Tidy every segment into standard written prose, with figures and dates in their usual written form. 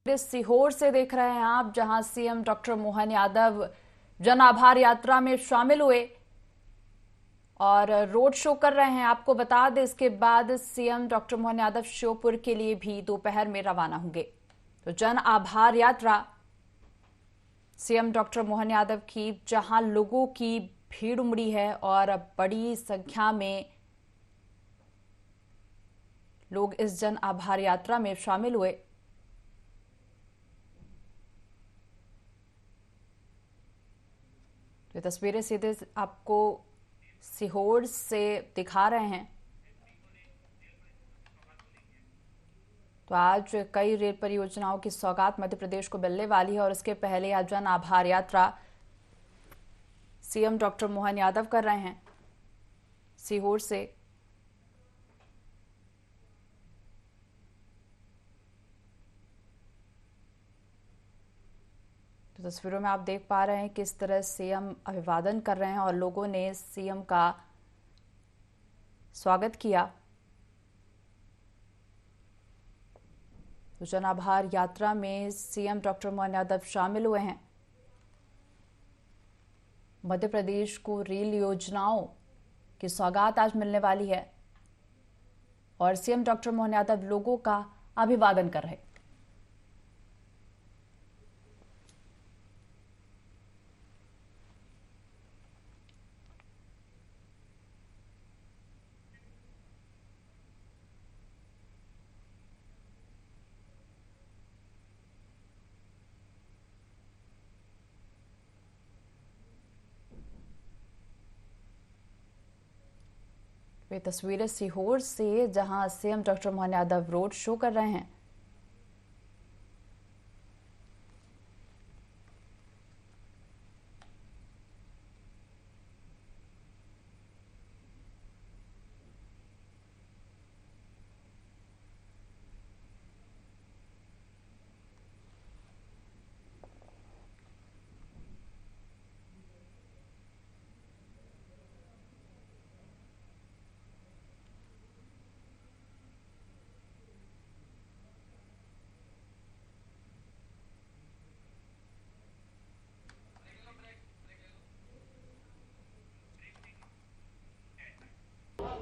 सीहोर से देख रहे हैं आप, जहां सीएम डॉक्टर मोहन यादव जन आभार यात्रा में शामिल हुए और रोड शो कर रहे हैं। आपको बता दें, इसके बाद सीएम डॉक्टर मोहन यादव श्योपुर के लिए भी दोपहर में रवाना होंगे। तो जन आभार यात्रा सीएम डॉक्टर मोहन यादव की, जहां लोगों की भीड़ उमड़ी है और बड़ी संख्या में लोग इस जन आभार यात्रा में शामिल हुए। ये तस्वीरें सीधे आपको सीहोर से दिखा रहे हैं। तो आज कई रेल परियोजनाओं की सौगात मध्य प्रदेश को मिलने वाली है और इसके पहले आज जन आभार यात्रा सीएम डॉक्टर मोहन यादव कर रहे हैं सीहोर से। तो तस्वीरों में आप देख पा रहे हैं किस तरह सीएम अभिवादन कर रहे हैं और लोगों ने सीएम का स्वागत किया। तो जन आभार यात्रा में सीएम डॉक्टर मोहन यादव शामिल हुए हैं। मध्य प्रदेश को रेल योजनाओं की सौगात आज मिलने वाली है और सीएम डॉक्टर मोहन यादव लोगों का अभिवादन कर रहे हैं। ये तस्वीरें सीहोर से, जहां CM doctor Mohan Yadav road show कर रहे हैं।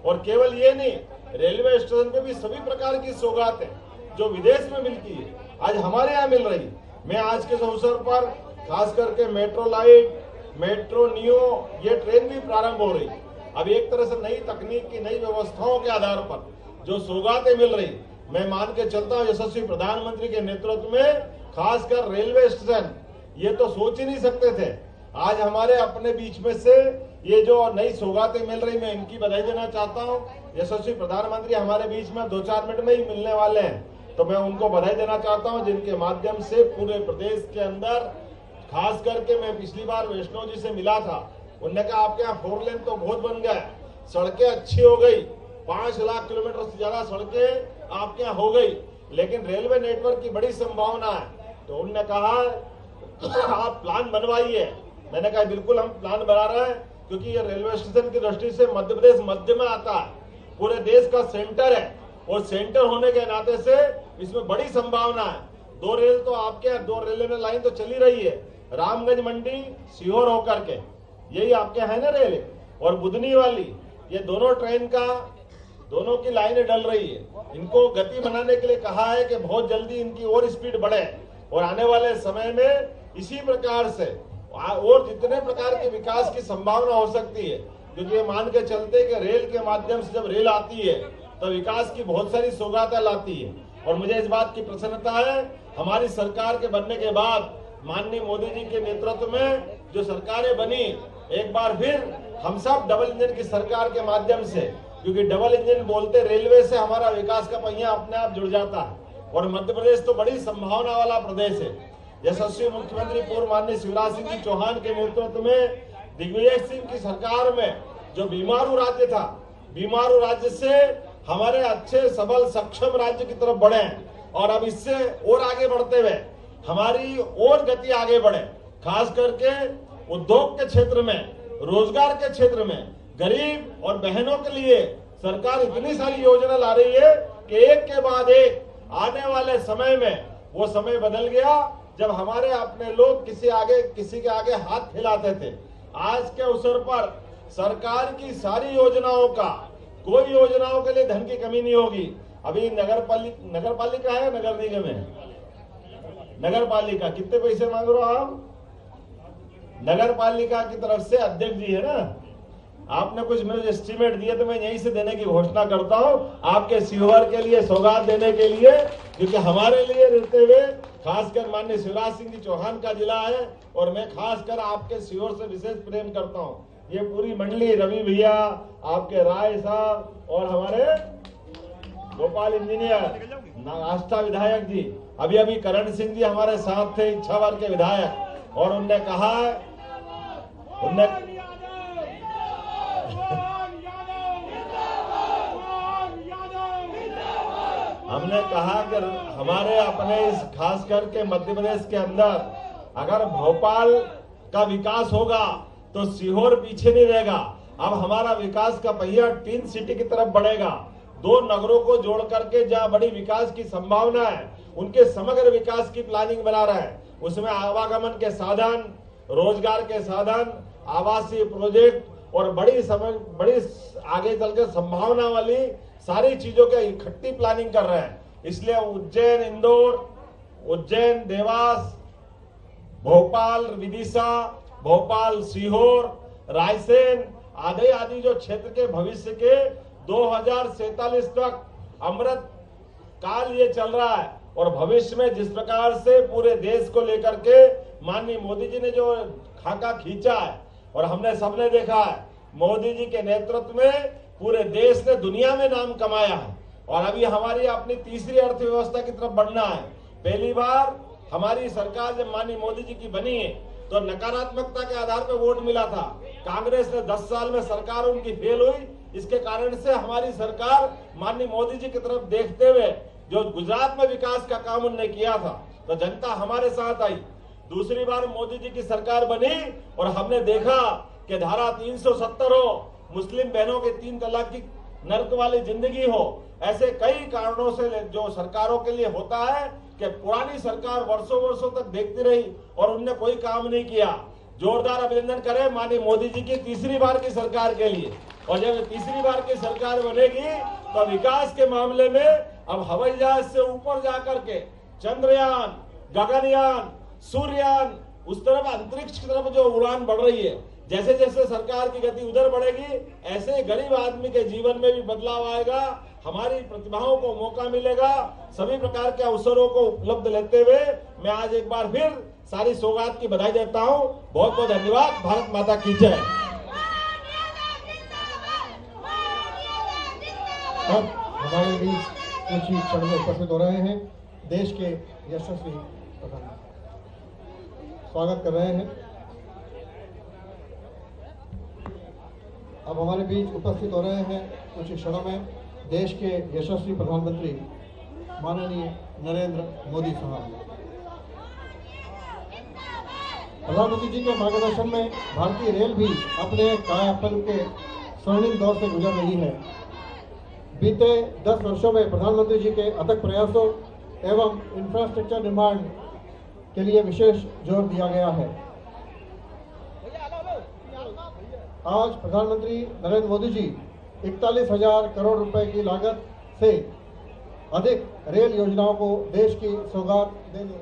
और केवल ये नहीं, रेलवे स्टेशन पे भी सभी प्रकार की सौगातें जो विदेश में मिलती है आज हमारे यहाँ मिल रही। मैं आज के अवसर पर खास करके मेट्रो लाइट, मेट्रो नियो, ये ट्रेन भी प्रारंभ हो रही। अब एक तरह से नई तकनीक की नई व्यवस्थाओं के आधार पर जो सौगातें मिल रही, मैं मान के चलता हूँ यशस्वी प्रधानमंत्री के नेतृत्व में खासकर रेलवे स्टेशन, ये तो सोच ही नहीं सकते थे। आज हमारे अपने बीच में से ये जो नई सौगातें मिल रही, मैं इनकी बधाई देना चाहता हूँ। यशस्वी प्रधानमंत्री हमारे बीच में 2-4 मिनट में ही मिलने वाले हैं, तो मैं उनको बधाई देना चाहता हूँ, जिनके माध्यम से पूरे प्रदेश के अंदर, खास करके मैं पिछली बार वैष्णव जी से मिला था, उन्होंने कहा आपके यहाँ 4 लेन तो बहुत बन गया, सड़कें अच्छी हो गई, 5 लाख किलोमीटर से ज्यादा सड़कें आपके यहाँ हो गई, लेकिन रेलवे नेटवर्क की बड़ी संभावना है। तो उन्होंने कहा आप प्लान बनवाइए। मैंने कहा बिल्कुल हम प्लान बना रहे हैं, क्योंकि ये रेलवे स्टेशन की दृष्टि से मध्य प्रदेश मध्य में आता है, पूरे देश का सेंटर है और सेंटर होने के नाते से इसमें बड़ी संभावना है। 2 रेल तो आपके 2 रेलवे लाइन तो चली रही है, रामगंज मंडी सीहोर होकर के, यही आपके है ना रेल, और बुधनी वाली, ये दोनों ट्रेन का दोनों की लाइनें डल रही है। इनको गति बनाने के लिए कहा है कि बहुत जल्दी इनकी और स्पीड बढ़े और आने वाले समय में इसी प्रकार से और जितने प्रकार के विकास की संभावना हो सकती है, क्योंकि ये मान के चलते कि रेल के माध्यम से जब रेल आती है तो विकास की बहुत सारी सौगातें लाती है। और मुझे इस बात की प्रसन्नता है, हमारी सरकार के बनने के बाद माननीय मोदी जी के नेतृत्व में जो सरकारें बनी, एक बार फिर हम सब डबल इंजन की सरकार के माध्यम से, क्योंकि डबल इंजन बोलते रेलवे से हमारा विकास का पहिया अपने आप जुड़ जाता है। और मध्य प्रदेश तो बड़ी संभावना वाला प्रदेश है। यशस्वी मुख्यमंत्री पूर्व माननीय शिवराज सिंह चौहान के नेतृत्व में दिग्विजय सिंह की सरकार में जो बीमारू राज्य था, बीमारू राज्य से हमारे अच्छे सबल सक्षम राज्य की तरफ बढ़े और अब इससे और आगे बढ़ते हुए हमारी और गति आगे बढ़े। खास करके उद्योग के क्षेत्र में, रोजगार के क्षेत्र में, गरीब और बहनों के लिए सरकार इतनी सारी योजना ला रही है कि एक के बाद एक आने वाले समय में वो समय बदल गया जब हमारे अपने लोग किसी के आगे हाथ फैलाते थे। आज के अवसर पर सरकार की सारी योजनाओं का, कोई योजनाओं के लिए धन की कमी नहीं होगी। अभी नगर पालिका है, नगर निगम है, नगर पालिका कितने पैसे मांग रहे हो आप? नगर पालिका की तरफ से अध्यक्ष जी है ना, आपने कुछ मुझे एस्टीमेट दिए तो मैं यहीं से देने की घोषणा करता हूं, आपके सीहोर के लिए सौगात देने के लिए, क्योंकि हमारे लिए रहते हुए खासकर माननीय शिवराज सिंह जी चौहान का जिला है और मैं खासकर आपके सीहोर से विशेष प्रेम करता हूं। ये पूरी मंडली, रवि भैया, आपके राय साहब और हमारे गोपाल इंजीनियर, आस्था विधायक जी, अभी करण सिंह जी हमारे साथ थे, इच्छावर के विधायक, और उनने कहा, हमने कहा कि हमारे अपने इस खास करके मध्य प्रदेश के अंदर अगर भोपाल का विकास होगा तो सीहोर पीछे नहीं रहेगा। अब हमारा विकास का पहिया टीन सिटी की तरफ बढ़ेगा। दो नगरों को जोड़ करके जहां बड़ी विकास की संभावना है, उनके समग्र विकास की प्लानिंग बना रहा है। उसमें आवागमन के साधन, रोजगार के साधन, आवासीय प्रोजेक्ट और बड़ी आगे चलकर संभावना वाली सारी चीजों के इकट्ठी प्लानिंग कर रहे हैं। इसलिए उज्जैन इंदौर, उज्जैन देवास, भोपाल विदिशा, भोपाल सीहोर, रायसेन आदि जो क्षेत्र के भविष्य के 2047 तक अमृत काल ये चल रहा है। और भविष्य में जिस प्रकार से पूरे देश को लेकर के माननीय मोदी जी ने जो खाका खींचा है और हमने सबने देखा है, मोदी जी के नेतृत्व में पूरे देश ने दुनिया में नाम कमाया है। और अभी हमारी अपनी तीसरी अर्थव्यवस्था की तरफ बढ़ना है। पहली बार हमारी सरकार जब माननीय मोदी जी की बनी है तो नकारात्मकता के आधार पर वोट मिला था। कांग्रेस ने 10 साल में सरकार उनकी फेल हुई। इसके कारण से हमारी सरकार माननीय मोदी जी की तरफ देखते हुए जो गुजरात में विकास का काम उन्होंने किया था तो जनता हमारे साथ आई। दूसरी बार मोदी जी की सरकार बनी और हमने देखा कि धारा 370 हो, मुस्लिम बहनों के 3 तलाक की नर्क वाली जिंदगी हो, ऐसे कई कारणों से जो सरकारों के लिए होता है कि पुरानी सरकार वर्षों तक देखती रही और उनने कोई काम नहीं किया। जोरदार अभिनंदन करें माननीय मोदी जी की तीसरी बार की सरकार के लिए। और जब तीसरी बार की सरकार बनेगी तो विकास के मामले में अब हवाई जहाज से ऊपर जाकर के चंद्रयान, गगनयान, सूर्ययान, उस तरफ अंतरिक्ष की तरफ जो उड़ान बढ़ रही है, जैसे जैसे सरकार की गति उधर बढ़ेगी ऐसे गरीब आदमी के जीवन में भी बदलाव आएगा। हमारी प्रतिभाओं को मौका मिलेगा। सभी प्रकार के अवसरों को उपलब्ध लेते हुए मैं आज एक बार फिर सारी सौगात की बधाई देता हूं। बहुत बहुत धन्यवाद। भारत माता की जय। अब हमारे बीच कुछ ही क्षण में उपस्थित हो रहे हैं देश के यशस्वी प्रधानमंत्री, स्वागत कर रहे हैं। अब हमारे बीच उपस्थित हो रहे हैं कुछ ही क्षणों में देश के यशस्वी प्रधानमंत्री माननीय नरेंद्र मोदी साहब। प्रधानमंत्री जी के मार्गदर्शन में भारतीय रेल भी अपने कायापलट के स्वर्णिम दौर से गुजर रही है। बीते 10 वर्षों में प्रधानमंत्री जी के अथक प्रयासों एवं इंफ्रास्ट्रक्चर निर्माण के लिए विशेष जोर दिया गया है। आज प्रधानमंत्री नरेंद्र मोदी जी 41,000 करोड़ रुपए की लागत से अधिक रेल योजनाओं को देश की सौगात देने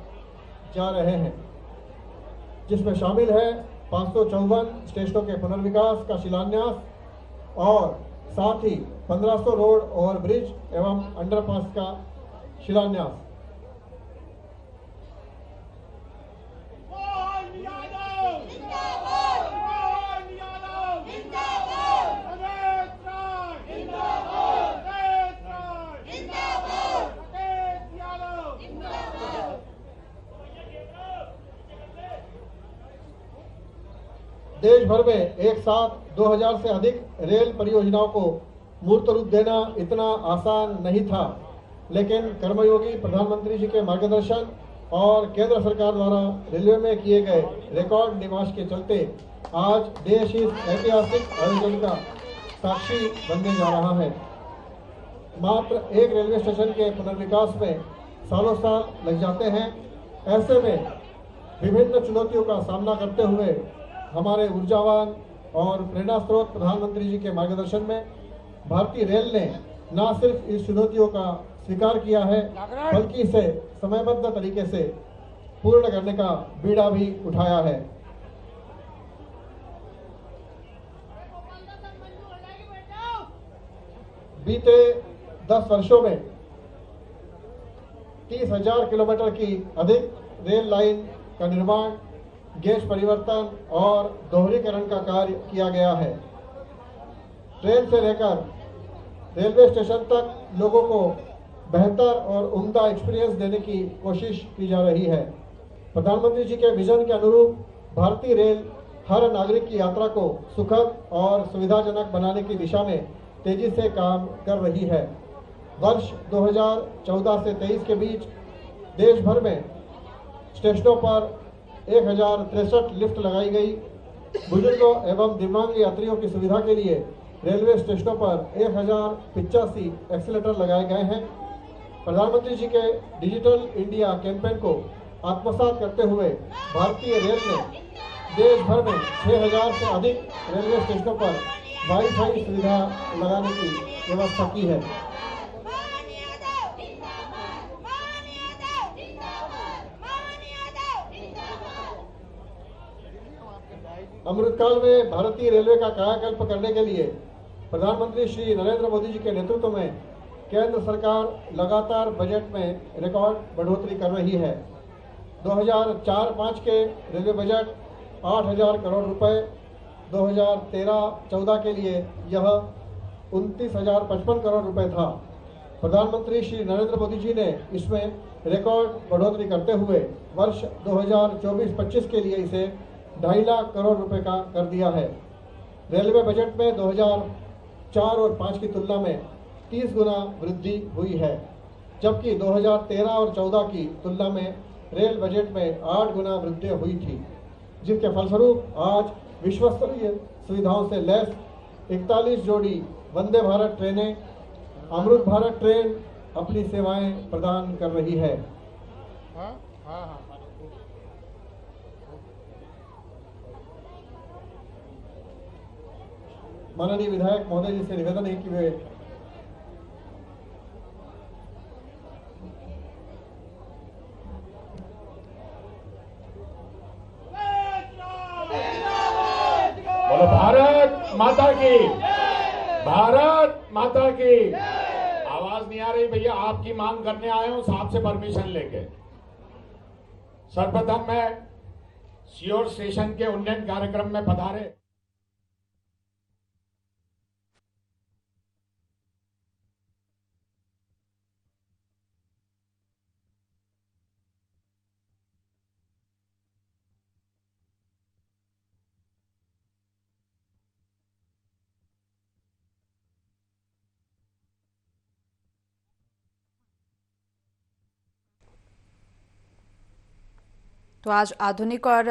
जा रहे हैं, जिसमें शामिल है 554 स्टेशनों के पुनर्विकास का शिलान्यास और साथ ही 1500 रोड ओवर ब्रिज एवं अंडरपास का शिलान्यास। देश भर में एक साथ 2000 से अधिक रेल परियोजनाओं को मूर्त रूप देना इतना आसान नहीं था, लेकिन कर्मयोगी प्रधानमंत्री जी के मार्गदर्शन और केंद्र सरकार द्वारा रेलवे में किए गए रिकॉर्ड निवेश के चलते आज देश इस ऐतिहासिक आयोजन का साक्षी बनने जा रहा है। मात्र एक रेलवे स्टेशन के पुनर्विकास में सालों साल लग जाते हैं। ऐसे में विभिन्न चुनौतियों का सामना करते हुए हमारे ऊर्जावान और प्रेरणा स्रोत प्रधानमंत्री जी के मार्गदर्शन में भारतीय रेल ने न सिर्फ इस चुनौतियों का स्वीकार किया है, बल्कि इसे समयबद्ध तरीके से पूर्ण करने का बीड़ा भी उठाया है। बीते 10 वर्षों में 30,000 किलोमीटर की अधिक रेल लाइन का निर्माण, गेज परिवर्तन और दोहरीकरण का कार्य किया गया है। ट्रेन से लेकर रेलवे स्टेशन तक लोगों को बेहतर और उम्दा एक्सपीरियंस देने की कोशिश की जा रही है। प्रधानमंत्री जी के विजन के अनुरूप भारतीय रेल हर नागरिक की यात्रा को सुखद और सुविधाजनक बनाने की दिशा में तेजी से काम कर रही है। वर्ष 2014 से 23 के बीच देश भर में स्टेशनों पर 1063 लिफ्ट लगाई गई। बुजुर्गों एवं दिव्यांग यात्रियों की सुविधा के लिए रेलवे स्टेशनों पर 1085 एक्सीलेटर लगाए गए हैं। प्रधानमंत्री जी के डिजिटल इंडिया कैंपेन को आत्मसात करते हुए भारतीय रेल ने देश भर में 6000 से अधिक रेलवे स्टेशनों पर वाईफाई सुविधा लगाने की व्यवस्था की है। अमृतकाल में भारतीय रेलवे का कायाकल्प करने के लिए प्रधानमंत्री श्री नरेंद्र मोदी जी के नेतृत्व में केंद्र सरकार लगातार बजट में रिकॉर्ड बढ़ोतरी कर रही है। 2004-05 के रेलवे बजट 8,000 करोड़ रुपए, 2013-14 के लिए यह 29,055 करोड़ रुपए था। प्रधानमंत्री श्री नरेंद्र मोदी जी ने इसमें रिकॉर्ड बढ़ोतरी करते हुए वर्ष 2024-25 के लिए इसे 2.5 लाख करोड़ रुपए का कर दिया है। रेलवे बजट में 2004 और 5 की तुलना में 30 गुना वृद्धि हुई है, जबकि 2013 और 14 की तुलना में रेल बजट में 8 गुना वृद्धि हुई थी, जिसके फलस्वरूप आज विश्वस्तरीय सुविधाओं से लैस 41 जोड़ी वंदे भारत ट्रेनें, अमृत भारत ट्रेन अपनी सेवाएं प्रदान कर रही है। माननीय विधायक महोदय जी से निवेदन है कि वे बोलो भारत माता की, भारत माता की। आवाज नहीं आ रही भैया, आपकी मांग करने आए हूं साहब से परमिशन लेके। सर्वप्रथम मैं सीओर स्टेशन के उन्नयन कार्यक्रम में पधारे तो आज आधुनिक और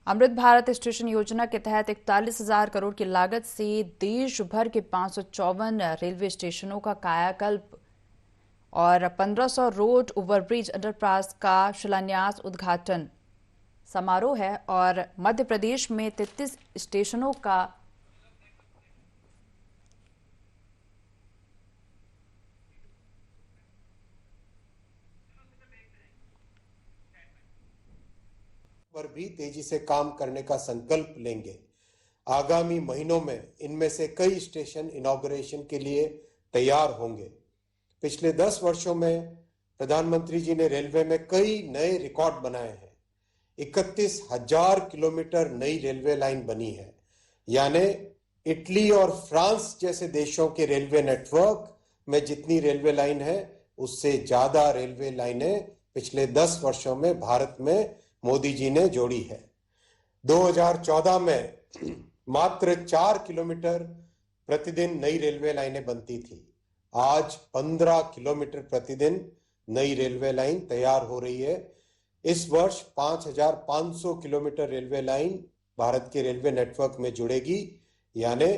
अमृत भारत स्टेशन योजना के तहत 41,000 करोड़ की लागत से देश भर के 554 रेलवे स्टेशनों का कायाकल्प और 1500 रोड ओवरब्रिज अंडरपास का शिलान्यास उद्घाटन समारोह है। और मध्य प्रदेश में 33 स्टेशनों का पर भी तेजी से काम करने का संकल्प लेंगे। आगामी महीनों में इनमें से कई स्टेशन इनॉग्रेशन के लिए तैयार होंगे। पिछले 10 वर्षों में प्रधानमंत्री जी ने रेलवे में कई नए रिकॉर्ड बनाए हैं। 31,000 किलोमीटर नई रेलवे लाइन बनी है, यानी इटली और फ्रांस जैसे देशों के रेलवे नेटवर्क में जितनी रेलवे लाइन है उससे ज्यादा रेलवे लाइनें पिछले 10 वर्षों में भारत में मोदी जी ने जोड़ी है। 2014 में मात्र 4 किलोमीटर प्रतिदिन नई रेलवे लाइनें बनती थी। आज 15 किलोमीटर प्रतिदिन नई रेलवे लाइन तैयार हो रही है। इस वर्ष 5,500 किलोमीटर रेलवे लाइन भारत के रेलवे नेटवर्क में जुड़ेगी, यानी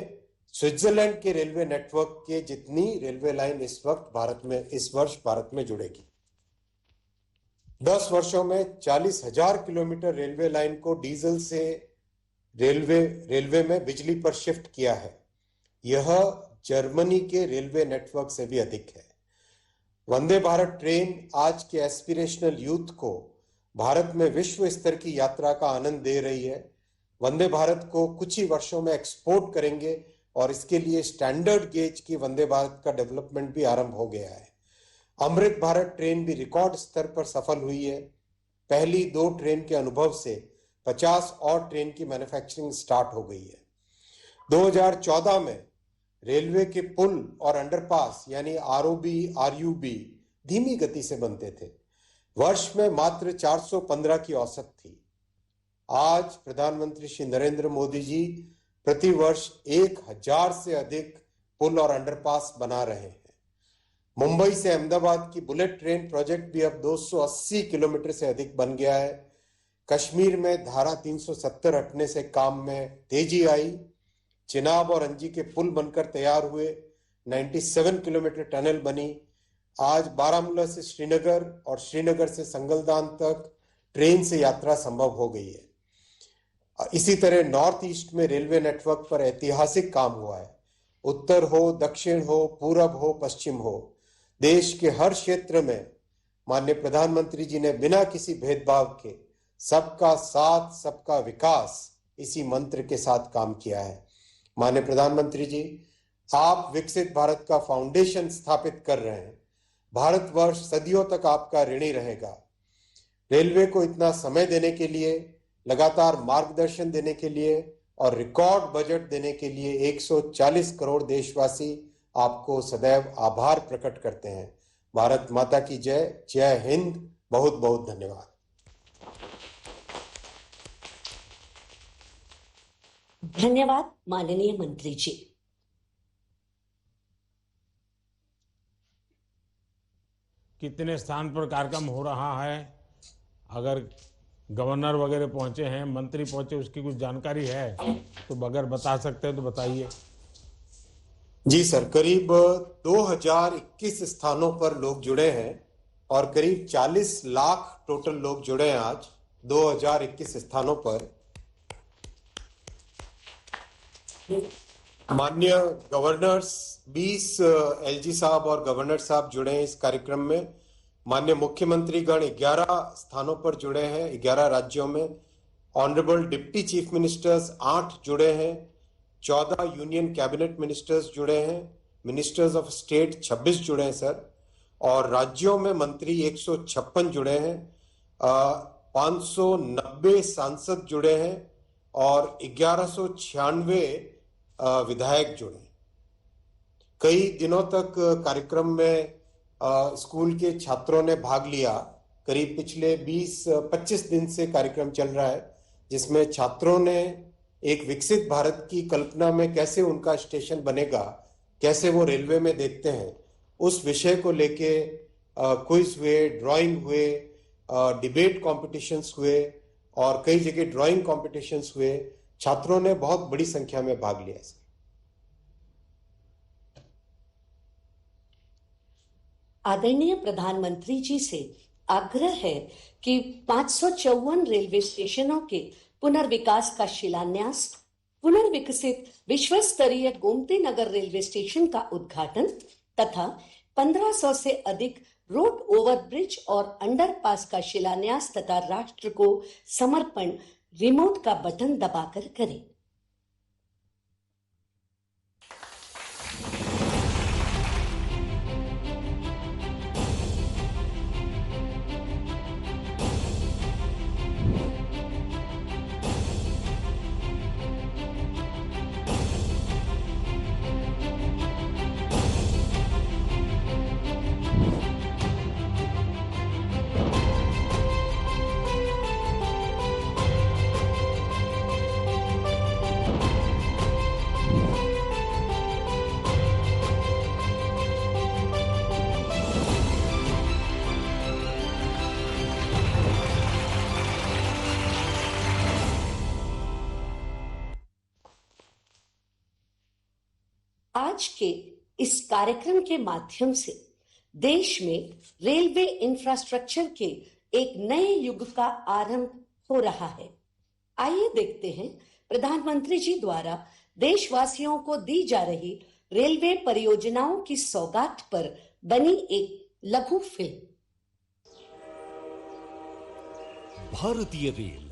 स्विट्जरलैंड के रेलवे नेटवर्क के जितनी रेलवे लाइन इस वर्ष भारत में जुड़ेगी। 10 वर्षों में 40,000 किलोमीटर रेलवे लाइन को डीजल से रेलवे में बिजली पर शिफ्ट किया है। यह जर्मनी के रेलवे नेटवर्क से भी अधिक है। वंदे भारत ट्रेन आज के एस्पिरेशनल यूथ को भारत में विश्व स्तर की यात्रा का आनंद दे रही है। वंदे भारत को कुछ ही वर्षों में एक्सपोर्ट करेंगे और इसके लिए स्टैंडर्ड गेज की वंदे भारत का डेवलपमेंट भी आरंभ हो गया है। अमृत भारत ट्रेन भी रिकॉर्ड स्तर पर सफल हुई है। पहली 2 ट्रेन के अनुभव से 50 और ट्रेन की मैन्युफैक्चरिंग स्टार्ट हो गई है। 2014 में रेलवे के पुल और अंडरपास यानी आरओबी, आरयूबी धीमी गति से बनते थे। वर्ष में मात्र 415 की औसत थी। आज प्रधानमंत्री श्री नरेंद्र मोदी जी प्रतिवर्ष 1000 से अधिक पुल और अंडरपास बना रहे हैं। मुंबई से अहमदाबाद की बुलेट ट्रेन प्रोजेक्ट भी अब 280 किलोमीटर से अधिक बन गया है। कश्मीर में धारा 370 हटने से काम में तेजी आई। चिनाब और अंजी के पुल बनकर तैयार हुए। 97 किलोमीटर टनल बनी। आज बारामूला से श्रीनगर और श्रीनगर से संगलदान तक ट्रेन से यात्रा संभव हो गई है। इसी तरह नॉर्थ ईस्ट में रेलवे नेटवर्क पर ऐतिहासिक काम हुआ है। उत्तर हो, दक्षिण हो, पूरब हो, पश्चिम हो, देश के हर क्षेत्र में माननीय प्रधानमंत्री जी ने बिना किसी भेदभाव के सबका साथ, सबका विकास इसी मंत्र के साथ काम किया है। माननीय प्रधानमंत्री जी, आप विकसित भारत का फाउंडेशन स्थापित कर रहे हैं। भारतवर्ष सदियों तक आपका ऋणी रहेगा। रेलवे को इतना समय देने के लिए, लगातार मार्गदर्शन देने के लिए और रिकॉर्ड बजट देने के लिए 140 करोड़ देशवासी आपको सदैव आभार प्रकट करते हैं। भारत माता की जय। जय हिंद। बहुत बहुत धन्यवाद। धन्यवाद माननीय मंत्री जी। कितने स्थान पर कार्यक्रम हो रहा है, अगर गवर्नर वगैरह पहुंचे हैं, मंत्री पहुंचे, उसकी कुछ जानकारी है तो अगर बता सकते हैं तो बताइए। जी सर, करीब 2021 स्थानों पर लोग जुड़े हैं और करीब 40 लाख टोटल लोग जुड़े हैं आज 2021 स्थानों पर। माननीय गवर्नर्स 20 एलजी साहब और गवर्नर साहब जुड़े हैं इस कार्यक्रम में। माननीय मुख्यमंत्री गण 11 स्थानों पर जुड़े हैं 11 राज्यों में। ऑनरेबल डिप्टी चीफ मिनिस्टर्स 8 जुड़े हैं। 14 यूनियन कैबिनेट मिनिस्टर्स जुड़े हैं। मिनिस्टर्स ऑफ स्टेट 26 जुड़े हैं सर। और राज्यों में मंत्री 156 जुड़े हैं। 590 सांसद जुड़े हैं और 1196 विधायक जुड़े। कई दिनों तक कार्यक्रम में स्कूल के छात्रों ने भाग लिया। करीब पिछले 20-25 दिन से कार्यक्रम चल रहा है, जिसमें छात्रों ने एक विकसित भारत की कल्पना में कैसे उनका स्टेशन बनेगा, कैसे वो रेलवे में देखते हैं, उस विषय को लेके क्विज हुए, ड्राइंग हुए, डिबेट कॉम्पिटिशन्स हुए और कई जगह ड्राइंग कॉम्पिटिशन्स हुए। छात्रों ने बहुत बड़ी संख्या में भाग लिया। आदरणीय प्रधानमंत्री जी से आग्रह है कि 554 रेलवे स्टेशनों के पुनर्विकास का शिलान्यास, पुनर्विकसित विश्व स्तरीय गोमती नगर रेलवे स्टेशन का उद्घाटन तथा 1500 से अधिक रोड ओवरब्रिज और अंडरपास का शिलान्यास तथा राष्ट्र को समर्पण रिमोट का बटन दबाकर करें। आज के इस कार्यक्रम के माध्यम से देश में रेलवे इंफ्रास्ट्रक्चर के एक नए युग का आरंभ हो रहा है। आइए देखते हैं प्रधानमंत्री जी द्वारा देशवासियों को दी जा रही रेलवे परियोजनाओं की सौगात पर बनी एक लघु फिल्म। भारतीय रेल,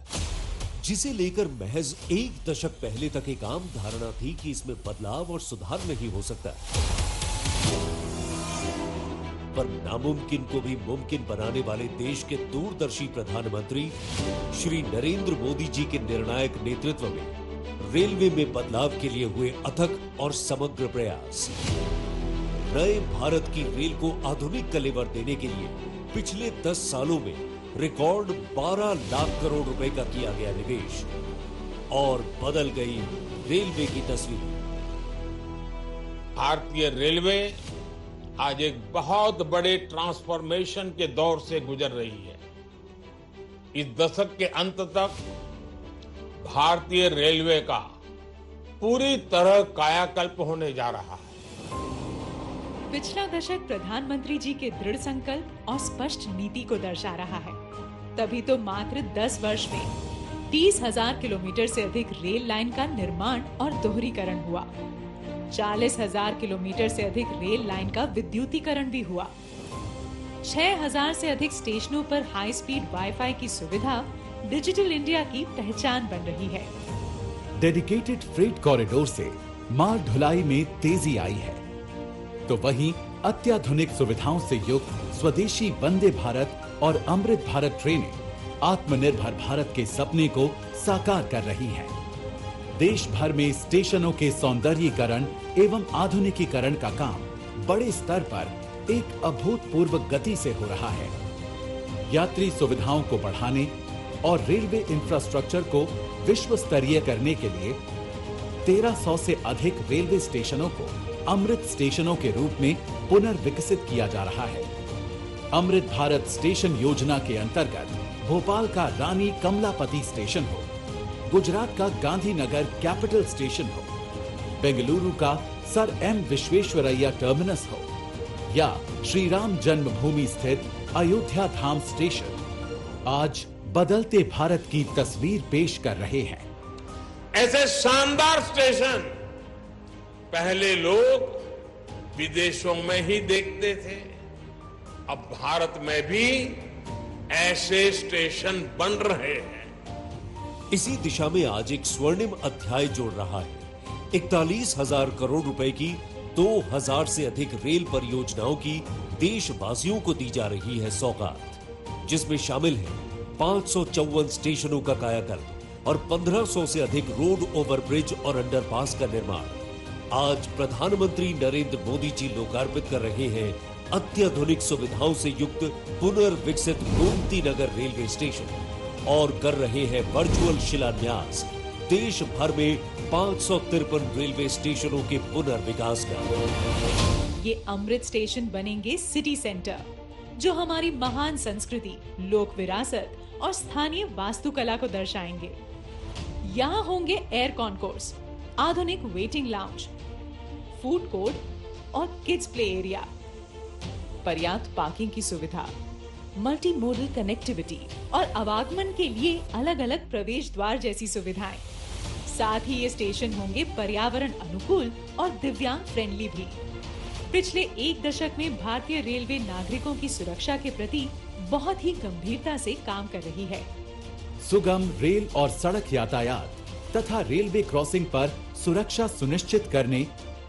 जिसे लेकर महज एक दशक पहले तक एक आम धारणा थी कि इसमें बदलाव और सुधार नहीं हो सकता, पर नामुमकिन को भी मुमकिन बनाने वाले देश के दूरदर्शी प्रधानमंत्री श्री नरेंद्र मोदी जी के निर्णायक नेतृत्व में रेलवे में बदलाव के लिए हुए अथक और समग्र प्रयास। नए भारत की रेल को आधुनिक कलेवर देने के लिए पिछले 10 सालों में रिकॉर्ड 12 लाख करोड़ रुपए का किया गया निवेश और बदल गई रेलवे की तस्वीर। भारतीय रेलवे आज एक बहुत बड़े ट्रांसफॉर्मेशन के दौर से गुजर रही है। इस दशक के अंत तक भारतीय रेलवे का पूरी तरह कायाकल्प होने जा रहा है। पिछला दशक प्रधानमंत्री जी के दृढ़ संकल्प और स्पष्ट नीति को दर्शा रहा है। तभी तो मात्र 10 वर्ष में 30,000 किलोमीटर से अधिक रेल लाइन का निर्माण और दोहरीकरण हुआ। 40,000 किलोमीटर से अधिक रेल लाइन का विद्युतीकरण भी हुआ। 6,000 से अधिक स्टेशनों पर हाई स्पीड वाईफाई की सुविधा डिजिटल इंडिया की पहचान बन रही है। डेडिकेटेड फ्रेट कॉरिडोर से माल ढुलाई में तेजी आई है, तो वहीं अत्याधुनिक सुविधाओं से युक्त स्वदेशी वंदे भारत और अमृत भारत ट्रेनें आत्मनिर्भर भारत के सपने को साकार कर रही हैं। देश भर में स्टेशनों के सौंदर्यीकरण एवं आधुनिकीकरण का काम बड़े स्तर पर एक अभूतपूर्व गति से हो रहा है। यात्री सुविधाओं को बढ़ाने और रेलवे इंफ्रास्ट्रक्चर को विश्व स्तरीय करने के लिए 1300 से अधिक रेलवे स्टेशनों को अमृत स्टेशनों के रूप में पुनर्विकसित किया जा रहा है। अमृत भारत स्टेशन योजना के अंतर्गत भोपाल का रानी कमलापति स्टेशन हो, गुजरात का गांधीनगर कैपिटल स्टेशन हो, बेंगलुरु का सर एम विश्वेश्वरैया टर्मिनस हो या श्री राम जन्मभूमि स्थित अयोध्या धाम स्टेशन आज बदलते भारत की तस्वीर पेश कर रहे हैं। ऐसे शानदार स्टेशन पहले लोग विदेशों में ही देखते थे, अब भारत में भी ऐसे स्टेशन बन रहे हैं। इसी दिशा में आज एक स्वर्णिम अध्याय जोड़ रहा है। 41,000 करोड़ रुपए की 2,000 से अधिक रेल परियोजनाओं की देशवासियों को दी जा रही है सौगात, जिसमें शामिल है 554 स्टेशनों का कायाकल्प और 1500 से अधिक रोड ओवरब्रिज और अंडरपास का निर्माण। आज प्रधानमंत्री नरेंद्र मोदी जी लोकार्पित कर रहे हैं अत्याधुनिक सुविधाओं से युक्त पुनर्विकसित गोमती नगर रेलवे स्टेशन और कर रहे हैं वर्चुअल शिलान्यास देश भर में 553 रेलवे स्टेशनों के पुनर्विकास का। ये अमृत स्टेशन बनेंगे सिटी सेंटर, जो हमारी महान संस्कृति, लोक विरासत और स्थानीय वास्तुकला को दर्शाएंगे। यहाँ होंगे एयर कॉन्कोर्स, आधुनिक वेटिंग लाउंज, फूड कोर्ट और किड्स प्ले एरिया, पर्याप्त पार्किंग की सुविधा, मल्टी मोडल कनेक्टिविटी और आवागमन के लिए अलग अलग प्रवेश द्वार जैसी सुविधाएं। साथ ही ये स्टेशन होंगे पर्यावरण अनुकूल और दिव्यांग फ्रेंडली भी। पिछले एक दशक में भारतीय रेलवे नागरिकों की सुरक्षा के प्रति बहुत ही गंभीरता से काम कर रही है। सुगम रेल और सड़क यातायात तथा रेलवे क्रॉसिंग पर सुरक्षा सुनिश्चित करने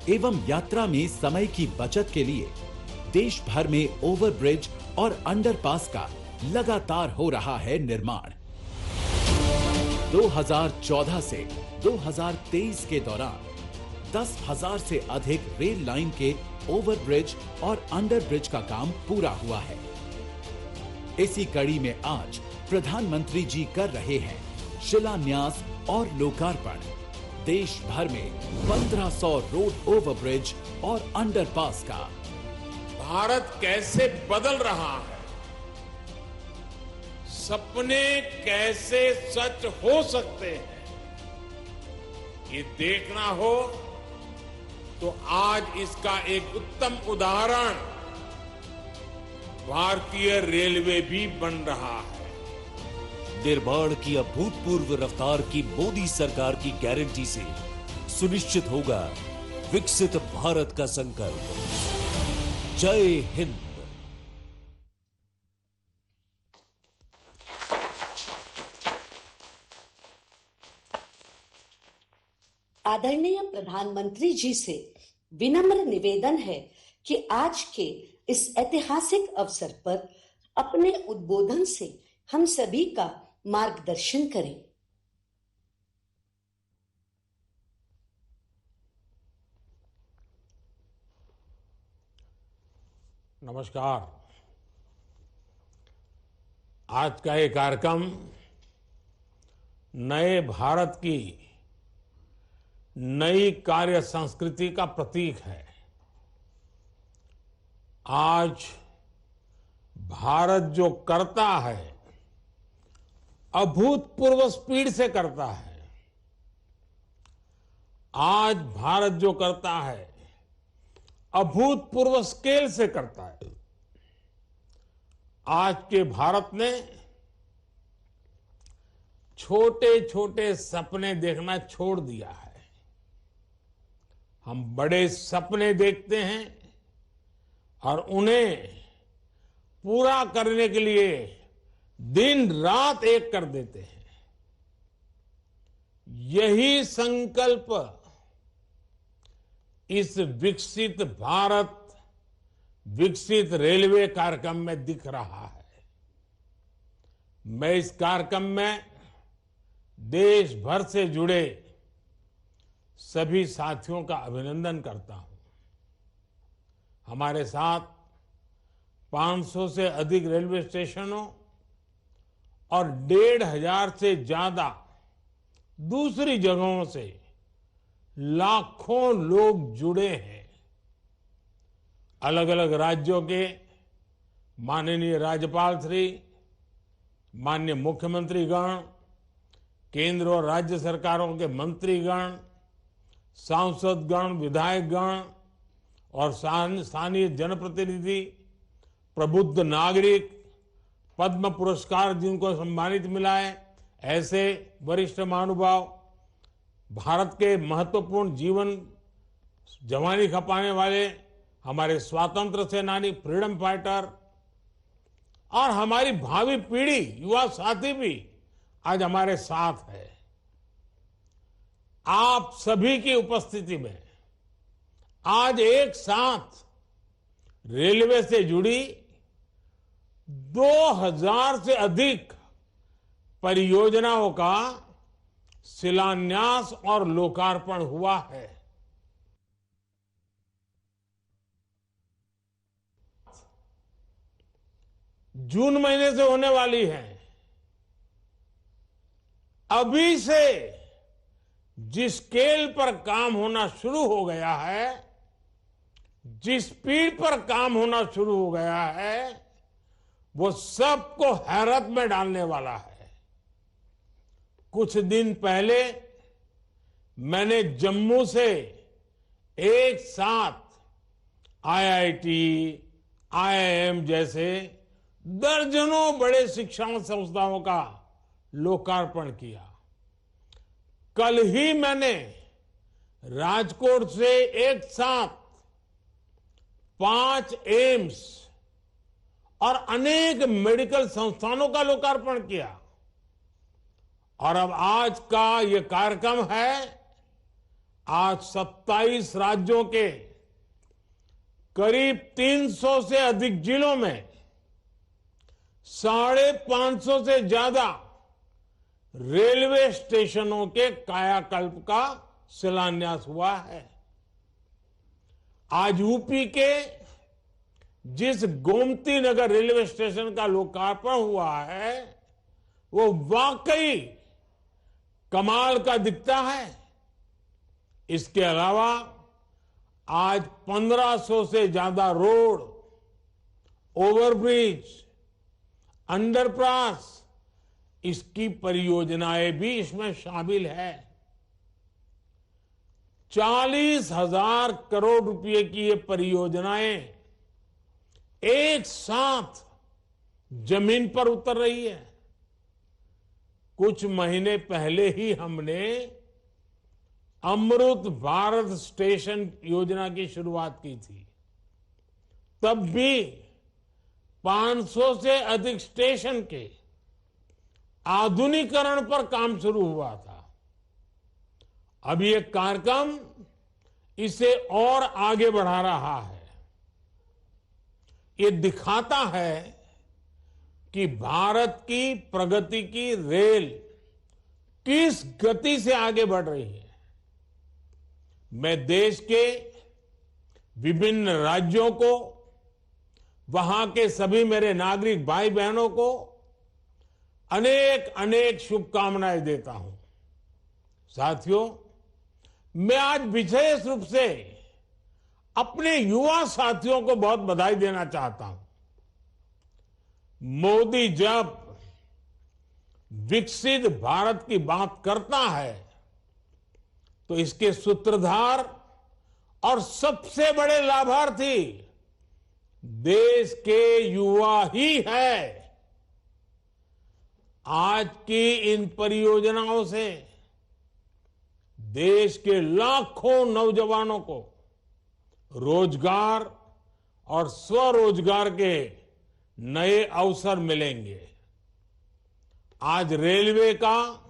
एवं यात्रा में समय की बचत के लिए देश भर में ओवरब्रिज और अंडरपास का लगातार हो रहा है निर्माण। 2014 से 2023 के दौरान 10,000 से अधिक रेल लाइन के ओवरब्रिज और अंडरब्रिज का काम पूरा हुआ है। इसी कड़ी में आज प्रधानमंत्री जी कर रहे हैं शिलान्यास और लोकार्पण देश भर में 1500 रोड ओवरब्रिज और अंडरपास का। भारत कैसे बदल रहा है, सपने कैसे सच हो सकते हैं, ये देखना हो तो आज इसका एक उत्तम उदाहरण भारतीय रेलवे भी बन रहा है। निर्माण की अभूतपूर्व रफ्तार की मोदी सरकार की गारंटी से सुनिश्चित होगा विकसित भारत का संकल्प। जय हिंद। आदरणीय प्रधानमंत्री जी से विनम्र निवेदन है कि आज के इस ऐतिहासिक अवसर पर अपने उद्बोधन से हम सभी का मार्गदर्शन करें। नमस्कार। आज का ये कार्यक्रम नए भारत की नई कार्य संस्कृति का प्रतीक है। आज भारत जो करता है अभूतपूर्व स्पीड से करता है। आज भारत जो करता है अभूतपूर्व स्केल से करता है। आज के भारत ने छोटे छोटे सपने देखना छोड़ दिया है। हम बड़े सपने देखते हैं और उन्हें पूरा करने के लिए दिन रात एक कर देते हैं। यही संकल्प इस विकसित भारत विकसित रेलवे कार्यक्रम में दिख रहा है। मैं इस कार्यक्रम में देश भर से जुड़े सभी साथियों का अभिनंदन करता हूं। हमारे साथ 500 से अधिक रेलवे स्टेशनों और 1,500 से ज्यादा दूसरी जगहों से लाखों लोग जुड़े हैं। अलग अलग राज्यों के माननीय राज्यपाल श्री, माननीय मुख्यमंत्रीगण, केंद्र और राज्य सरकारों के मंत्रीगण, सांसदगण, विधायकगण और स्थानीय जनप्रतिनिधि, प्रबुद्ध नागरिक, पद्म पुरस्कार जिनको सम्मानित मिला है, ऐसे वरिष्ठ महानुभाव, भारत के महत्वपूर्ण जीवन जवानी खपाने वाले हमारे स्वातंत्र सेनानी, फ्रीडम फाइटर और हमारी भावी पीढ़ी, युवा साथी भी आज हमारे साथ है। आप सभी की उपस्थिति में आज एक साथ रेलवे से जुड़ी 2000 से अधिक परियोजनाओं का शिलान्यास और लोकार्पण हुआ है। जून महीने से होने वाली है। अभी से जिस स्केल पर काम होना शुरू हो गया है, जिस स्पीड पर काम होना शुरू हो गया है, वो सबको हैरत में डालने वाला है। कुछ दिन पहले मैंने जम्मू से एक साथ आईआईटी, आईआईएम जैसे दर्जनों बड़े शिक्षा संस्थाओं का लोकार्पण किया। कल ही मैंने राजकोट से एक साथ 5 एम्स और अनेक मेडिकल संस्थानों का लोकार्पण किया। और अब आज का ये कार्यक्रम है, आज 27 राज्यों के करीब 300 से अधिक जिलों में 550 से ज्यादा रेलवे स्टेशनों के कायाकल्प का शिलान्यास हुआ है। आज यूपी के जिस गोमती नगर रेलवे स्टेशन का लोकार्पण हुआ है, वो वाकई कमाल का दिखता है। इसके अलावा आज 1500 से ज्यादा रोड, ओवरब्रिज, अंडरपास, इसकी परियोजनाएं भी इसमें शामिल है। 40,000 करोड़ रुपए की ये परियोजनाएं एक साथ जमीन पर उतर रही है। कुछ महीने पहले ही हमने अमृत भारत स्टेशन योजना की शुरुआत की थी। तब भी 500 से अधिक स्टेशन के आधुनिकीकरण पर काम शुरू हुआ था। अब ये कार्यक्रम इसे और आगे बढ़ा रहा है। ये दिखाता है कि भारत की प्रगति की रेल किस गति से आगे बढ़ रही है। मैं देश के विभिन्न राज्यों को, वहां के सभी मेरे नागरिक भाई बहनों को अनेक अनेक शुभकामनाएं देता हूं। साथियों, मैं आज विशेष रूप से अपने युवा साथियों को बहुत बधाई देना चाहता हूं। मोदी जब विकसित भारत की बात करता है तो इसके सूत्रधार और सबसे बड़े लाभार्थी देश के युवा ही है। आज की इन परियोजनाओं से देश के लाखों नौजवानों को रोजगार और स्वरोजगार के नए अवसर मिलेंगे। आज रेलवे का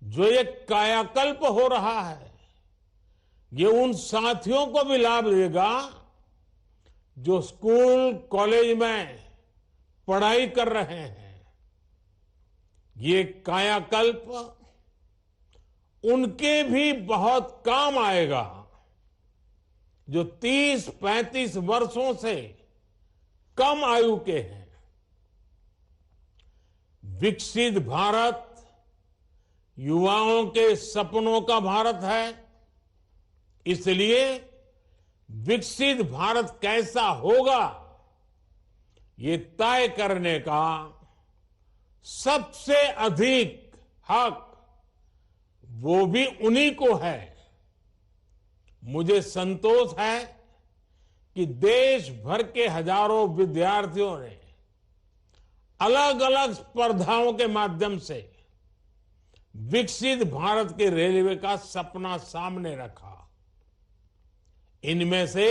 जो एक कायाकल्प हो रहा है, ये उन साथियों को भी लाभ देगा जो स्कूल कॉलेज में पढ़ाई कर रहे हैं। ये कायाकल्प उनके भी बहुत काम आएगा जो 30-35 वर्षों से कम आयु के हैं। विकसित भारत युवाओं के सपनों का भारत है। इसलिए विकसित भारत कैसा होगा, ये तय करने का सबसे अधिक हक वो भी उन्हीं को है। मुझे संतोष है कि देश भर के हजारों विद्यार्थियों ने अलग अलग स्पर्धाओं के माध्यम से विकसित भारत के रेलवे का सपना सामने रखा। इनमें से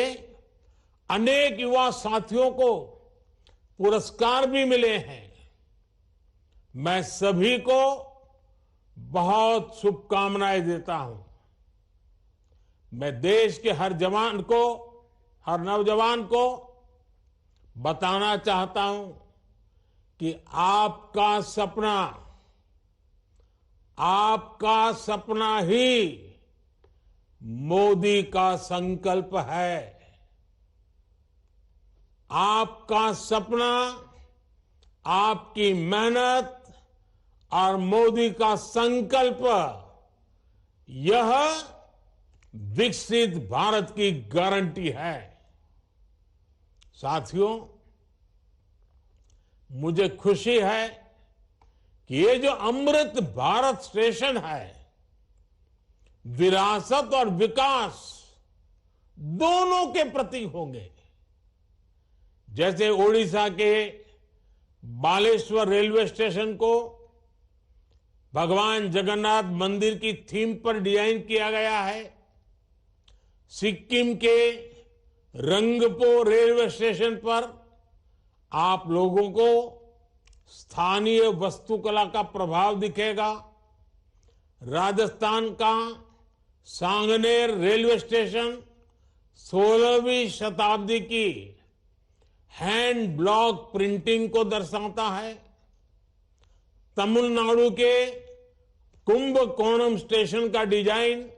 अनेक युवा साथियों को पुरस्कार भी मिले हैं। मैं सभी को बहुत शुभकामनाएं देता हूं। मैं देश के हर जवान को, हर नौजवान को बताना चाहता हूं कि आपका सपना ही मोदी का संकल्प है। आपका सपना, आपकी मेहनत और मोदी का संकल्प, यह विकसित भारत की गारंटी है। साथियों, मुझे खुशी है कि ये जो अमृत भारत स्टेशन है, विरासत और विकास दोनों के प्रतीक होंगे। जैसे ओडिशा के बालेश्वर रेलवे स्टेशन को भगवान जगन्नाथ मंदिर की थीम पर डिजाइन किया गया है, सिक्किम के रंगपो रेलवे स्टेशन पर आप लोगों को स्थानीय वास्तुकला का प्रभाव दिखेगा। राजस्थान का सांगनेर रेलवे स्टेशन 16वीं शताब्दी की हैंड ब्लॉक प्रिंटिंग को दर्शाता है। तमिलनाडु के कुंभकोणम स्टेशन का डिजाइन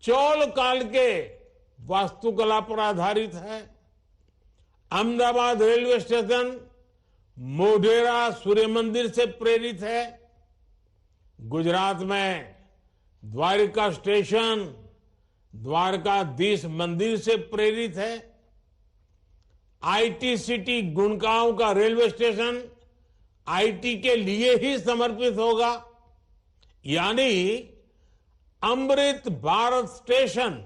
चोल काल के वास्तुकला पर आधारित है। अहमदाबाद रेलवे स्टेशन मोढेरा सूर्य मंदिर से प्रेरित है। गुजरात में द्वारिका स्टेशन द्वारकाधीश मंदिर से प्रेरित है। आईटी सिटी गुड़गांव का रेलवे स्टेशन आईटी के लिए ही समर्पित होगा। यानी अमृत भारत स्टेशन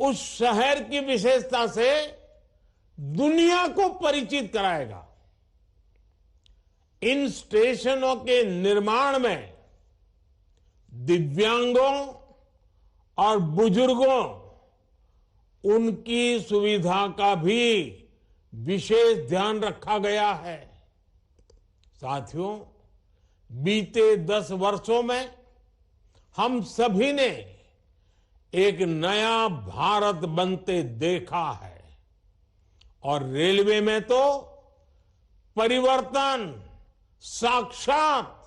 उस शहर की विशेषता से दुनिया को परिचित कराएगा। इन स्टेशनों के निर्माण में दिव्यांगों और बुजुर्गों उनकी सुविधा का भी विशेष ध्यान रखा गया है। साथियों, बीते 10 वर्षों में हम सभी ने एक नया भारत बनते देखा है और रेलवे में तो परिवर्तन साक्षात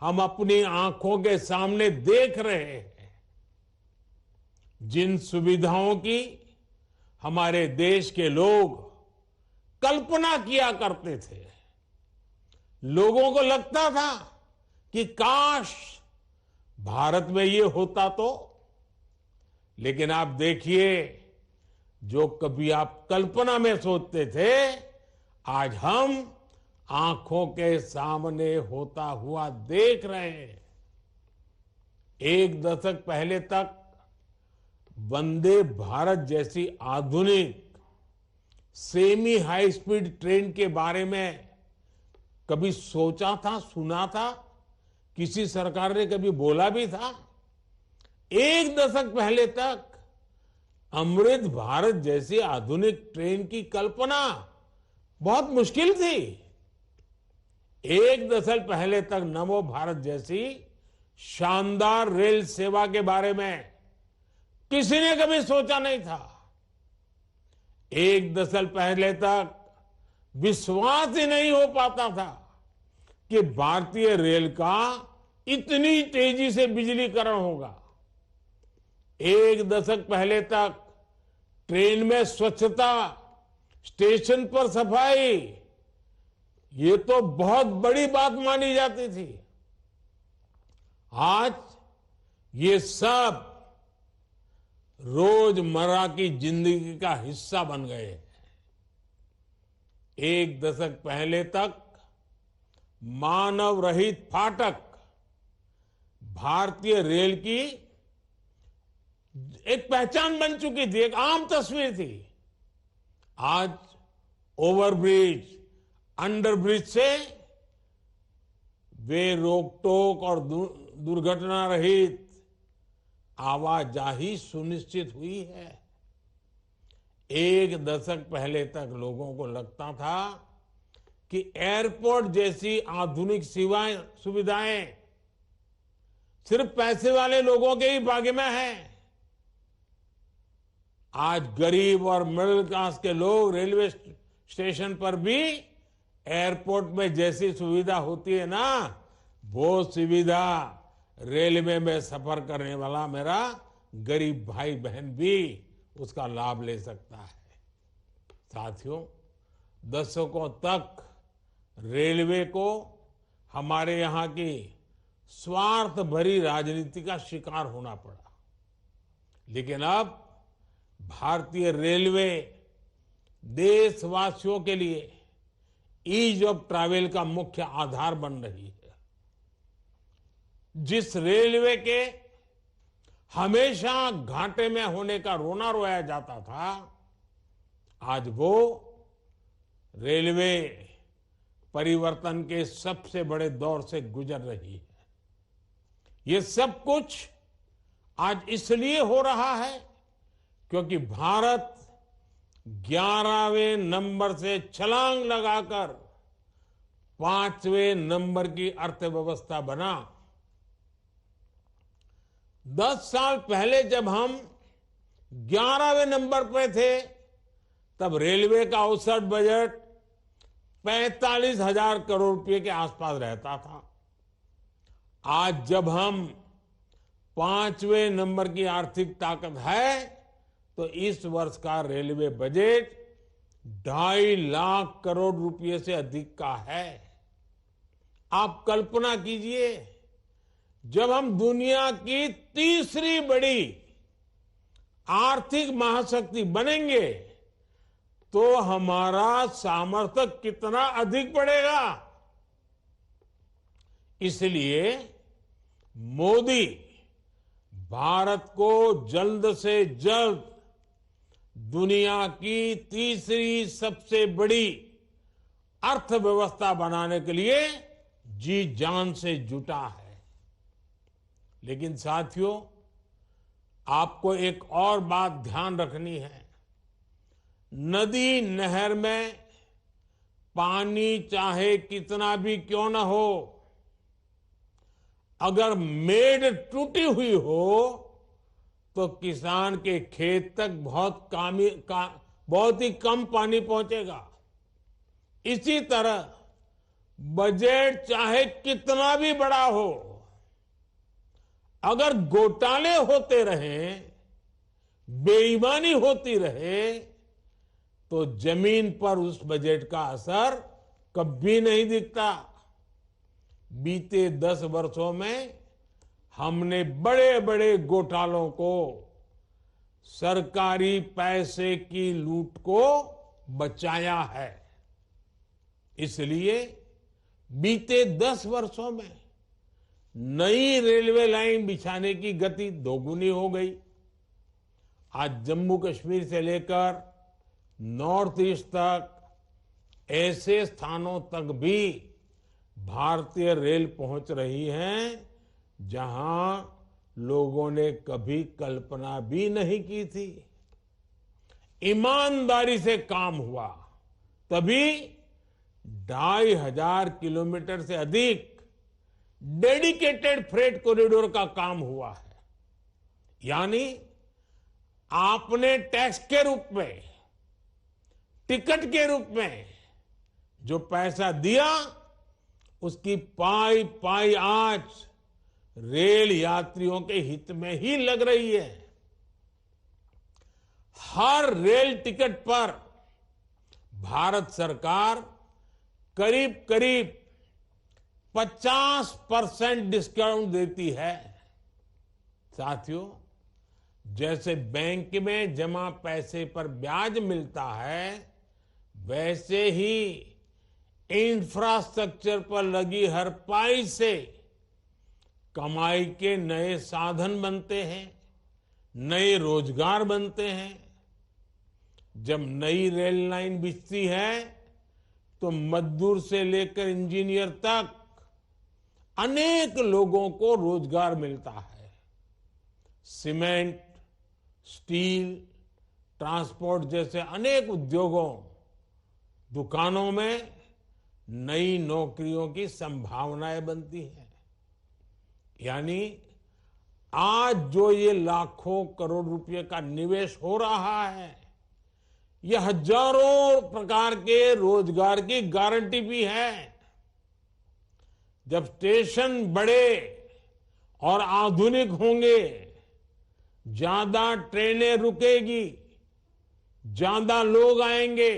हम अपनी आंखों के सामने देख रहे हैं। जिन सुविधाओं की हमारे देश के लोग कल्पना किया करते थे, लोगों को लगता था कि काश भारत में ये होता तो, लेकिन आप देखिए, जो कभी आप कल्पना में सोचते थे, आज हम आंखों के सामने होता हुआ देख रहे हैं। एक दशक पहले तक वंदे भारत जैसी आधुनिक सेमी हाई स्पीड ट्रेन के बारे में कभी सोचा था, सुना था? किसी सरकार ने कभी बोला भी था? एक दशक पहले तक अमृत भारत जैसी आधुनिक ट्रेन की कल्पना बहुत मुश्किल थी। एक दशक पहले तक नमो भारत जैसी शानदार रेल सेवा के बारे में किसी ने कभी सोचा नहीं था। एक दशक पहले तक विश्वास ही नहीं हो पाता था कि भारतीय रेल का इतनी तेजी से बिजलीकरण होगा। एक दशक पहले तक ट्रेन में स्वच्छता, स्टेशन पर सफाई, ये तो बहुत बड़ी बात मानी जाती थी। आज ये सब रोजमर्रा की जिंदगी का हिस्सा बन गए हैं। एक दशक पहले तक मानव रहित फाटक भारतीय रेल की एक पहचान बन चुकी थी, एक आम तस्वीर थी। आज ओवरब्रिज, अंडरब्रिज से वे रोक टोक और दुर्घटना रहित आवाजाही सुनिश्चित हुई है। एक दशक पहले तक लोगों को लगता था कि एयरपोर्ट जैसी आधुनिक सुविधाएं सिर्फ पैसे वाले लोगों के ही भाग्य में है। आज गरीब और मिडिल क्लास के लोग रेलवे स्टेशन पर भी एयरपोर्ट में जैसी सुविधा होती है ना, वो सुविधा रेलवे में सफर करने वाला मेरा गरीब भाई बहन भी उसका लाभ ले सकता है। साथियों, दशकों तक रेलवे को हमारे यहाँ की स्वार्थ भरी राजनीति का शिकार होना पड़ा, लेकिन अब भारतीय रेलवे देशवासियों के लिए ईज ऑफ ट्रैवल का मुख्य आधार बन रही है। जिस रेलवे के हमेशा घाटे में होने का रोना रोया जाता था, आज वो रेलवे परिवर्तन के सबसे बड़े दौर से गुजर रही है। ये सब कुछ आज इसलिए हो रहा है क्योंकि भारत 11वें नंबर से छलांग लगाकर 5वें नंबर की अर्थव्यवस्था बना। 10 साल पहले जब हम 11वें नंबर पे थे, तब रेलवे का औसत बजट 45,000 करोड़ रुपए के आसपास रहता था। आज जब हम 5वें नंबर की आर्थिक ताकत है, तो इस वर्ष का रेलवे बजट 2.5 लाख करोड़ रुपए से अधिक का है। आप कल्पना कीजिए, जब हम दुनिया की तीसरी बड़ी आर्थिक महाशक्ति बनेंगे, तो हमारा सामर्थ्य कितना अधिक बढ़ेगा। इसलिए मोदी भारत को जल्द से जल्द दुनिया की तीसरी सबसे बड़ी अर्थव्यवस्था बनाने के लिए जी जान से जुटा है। लेकिन साथियों, आपको एक और बात ध्यान रखनी है। नदी नहर में पानी चाहे कितना भी क्यों न हो, अगर मेड़ टूटी हुई हो तो किसान के खेत तक बहुत ही कम पानी पहुंचेगा। इसी तरह बजट चाहे कितना भी बड़ा हो, अगर घोटाले होते रहे, बेईमानी होती रहे, तो जमीन पर उस बजट का असर कभी नहीं दिखता। बीते 10 वर्षों में हमने बड़े बड़े घोटालों को, सरकारी पैसे की लूट को बचाया है। इसलिए बीते 10 वर्षों में नई रेलवे लाइन बिछाने की गति दोगुनी हो गई। आज जम्मू कश्मीर से लेकर नॉर्थ ईस्ट तक ऐसे स्थानों तक भी भारतीय रेल पहुंच रही है जहां लोगों ने कभी कल्पना भी नहीं की थी। ईमानदारी से काम हुआ तभी 2500 किलोमीटर से अधिक डेडिकेटेड फ्रेट कॉरिडोर का काम हुआ है। यानी आपने टैक्स के रूप में, टिकट के रूप में जो पैसा दिया, उसकी पाई पाई आज रेल यात्रियों के हित में ही लग रही है। हर रेल टिकट पर भारत सरकार करीब करीब 50% डिस्काउंट देती है। साथियों, जैसे बैंक में जमा पैसे पर ब्याज मिलता है, वैसे ही इंफ्रास्ट्रक्चर पर लगी हर पाई से कमाई के नए साधन बनते हैं, नए रोजगार बनते हैं। जब नई रेल लाइन बिछती है तो मजदूर से लेकर इंजीनियर तक अनेक लोगों को रोजगार मिलता है। सीमेंट, स्टील, ट्रांसपोर्ट जैसे अनेक उद्योगों, दुकानों में नई नौकरियों की संभावनाएं बनती हैं। यानी आज जो ये लाखों करोड़ रुपए का निवेश हो रहा है, यह हजारों प्रकार के रोजगार की गारंटी भी है। जब स्टेशन बड़े और आधुनिक होंगे, ज्यादा ट्रेनें रुकेगी, ज्यादा लोग आएंगे,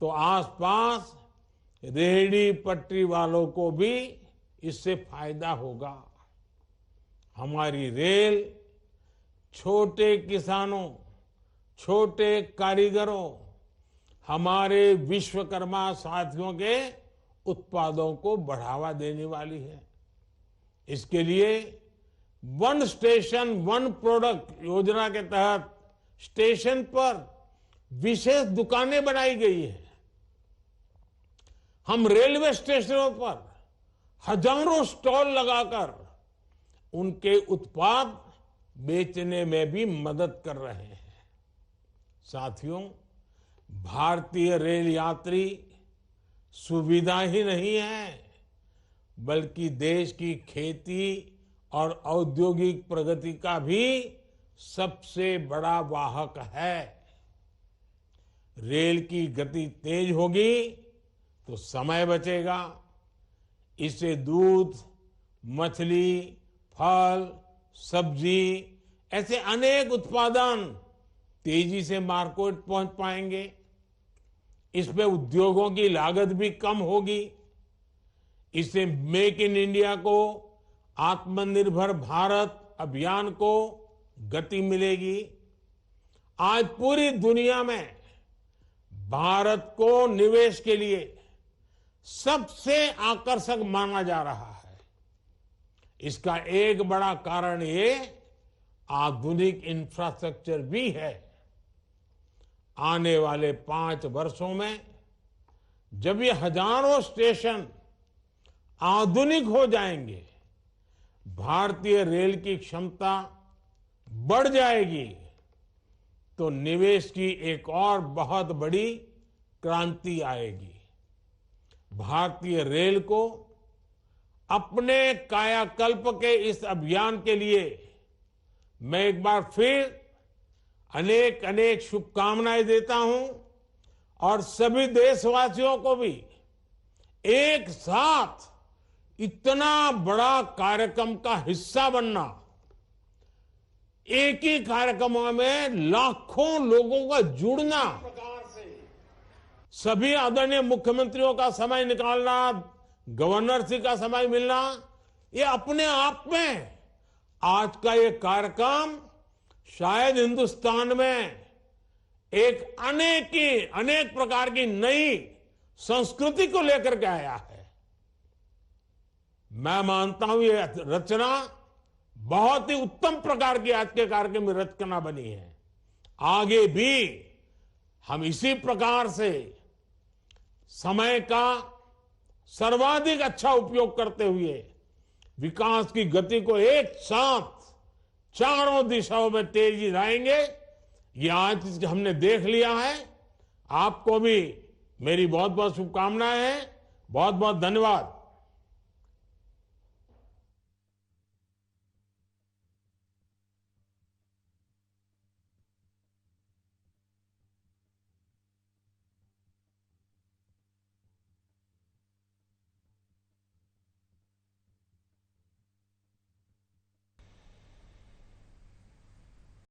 तो आसपास रेहड़ी पटरी वालों को भी इससे फायदा होगा। हमारी रेल छोटे किसानों, छोटे कारीगरों, हमारे विश्वकर्मा साथियों के उत्पादों को बढ़ावा देने वाली है। इसके लिए वन स्टेशन वन प्रोडक्ट योजना के तहत स्टेशन पर विशेष दुकानें बनाई गई है। हम रेलवे स्टेशनों पर हजारों स्टॉल लगाकर उनके उत्पाद बेचने में भी मदद कर रहे हैं। साथियों, भारतीय रेल यात्री सुविधा ही नहीं है, बल्कि देश की खेती और औद्योगिक प्रगति का भी सबसे बड़ा वाहक है। रेल की गति तेज होगी तो समय बचेगा। इससे दूध, मछली, फल, सब्जी ऐसे अनेक उत्पादन तेजी से मार्केट पहुंच पाएंगे। इसमें उद्योगों की लागत भी कम होगी। इससे मेक इन इंडिया को, आत्मनिर्भर भारत अभियान को गति मिलेगी। आज पूरी दुनिया में भारत को निवेश के लिए सबसे आकर्षक माना जा रहा है। इसका एक बड़ा कारण ये आधुनिक इंफ्रास्ट्रक्चर भी है। आने वाले 5 वर्षों में जब ये हजारों स्टेशन आधुनिक हो जाएंगे, भारतीय रेल की क्षमता बढ़ जाएगी, तो निवेश की एक और बहुत बड़ी क्रांति आएगी। भारतीय रेल को अपने कायाकल्प के इस अभियान के लिए मैं एक बार फिर अनेक अनेक शुभकामनाएं देता हूं और सभी देशवासियों को भी एक साथ इतना बड़ा कार्यक्रम का हिस्सा बनना, एक ही कार्यक्रम में लाखों लोगों का जुड़ना, सभी आदरणीय मुख्यमंत्रियों का समय निकालना, गवर्नर जी का समय मिलना, ये अपने आप में आज का ये कार्यक्रम शायद हिंदुस्तान में एक अनेक प्रकार की नई संस्कृति को लेकर के आया है। मैं मानता हूं ये रचना बहुत ही उत्तम प्रकार की आज के कार्यक्रम में रचना बनी है। आगे भी हम इसी प्रकार से समय का सर्वाधिक अच्छा उपयोग करते हुए विकास की गति को एक साथ चारों दिशाओं में तेजी लाएंगे। ये आज हमने देख लिया है। आपको भी मेरी बहुत बहुत शुभकामनाएं हैं। बहुत बहुत धन्यवाद।